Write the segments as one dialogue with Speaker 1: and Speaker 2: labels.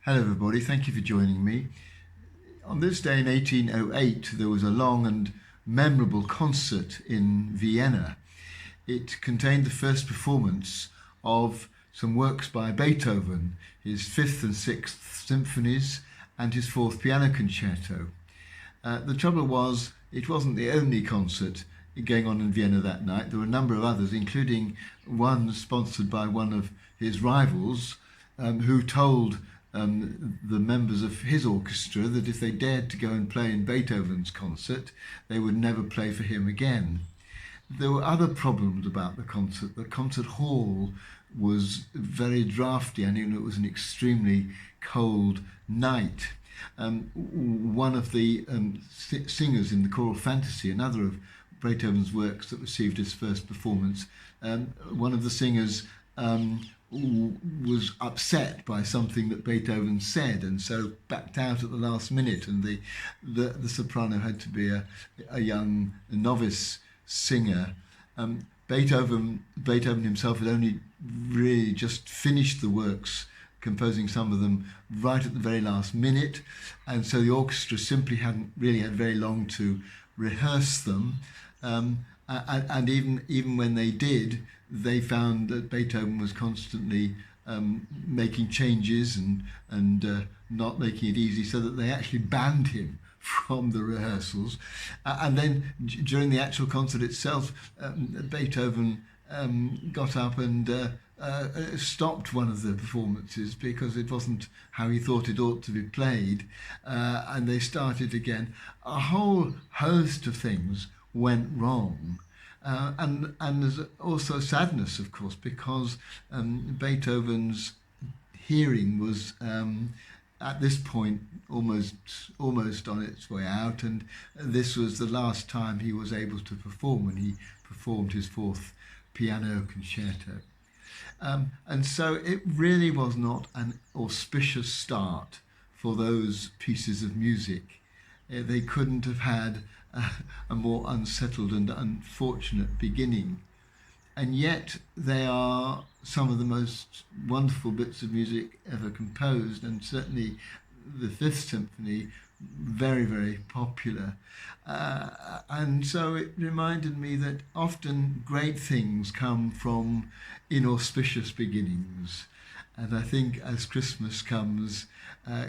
Speaker 1: Hello everybody, thank you for joining me. On this day in 1808 there was a long and memorable concert in Vienna. It contained the first performance of some works by Beethoven, his fifth and sixth symphonies and his fourth piano concerto. The trouble was, it wasn't the only concert going on in Vienna that night. There were a number of others, including one sponsored by one of his rivals, who told the members of his orchestra that if they dared to go and play in Beethoven's concert, they would never play for him again. There were other problems about the concert. The concert hall was very drafty, and it was an extremely cold night. One of the singers in the choral fantasy, another of Beethoven's works that received his first performance, one of the singers was upset by something that Beethoven said, and so backed out at the last minute, and the soprano had to be a young novice singer. Beethoven himself had only really just finished the works, composing some of them right at the very last minute, and so the orchestra simply hadn't really had very long to rehearse them. And even when they did, they found that Beethoven was constantly making changes and not making it easy, so that they actually banned him from the rehearsals. And then during the actual concert itself, Beethoven got up and stopped one of the performances because it wasn't how he thought it ought to be played, and they started again. A whole host of things went wrong. And there's also sadness, of course, because Beethoven's hearing was at this point almost on its way out, and this was the last time he was able to perform when he performed his fourth piano concerto. And so it really was not an auspicious start for those pieces of music. They couldn't have had a more unsettled and unfortunate beginning. And yet they are some of the most wonderful bits of music ever composed, and certainly the Fifth Symphony, very, very popular. And so it reminded me that often great things come from inauspicious beginnings. And I think as Christmas comes,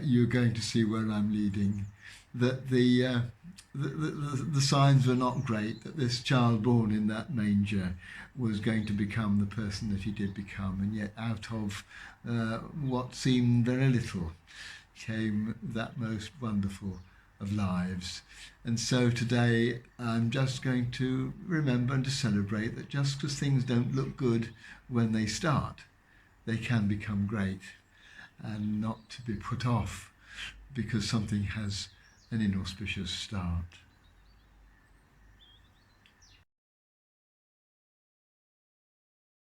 Speaker 1: you're going to see where I'm leading, that the signs were not great, that this child born in that manger was going to become the person that he did become, and yet out of what seemed very little came that most wonderful of lives. And so today I'm just going to remember and to celebrate that just because things don't look good when they start, they can become great, and not to be put off because something has an inauspicious start.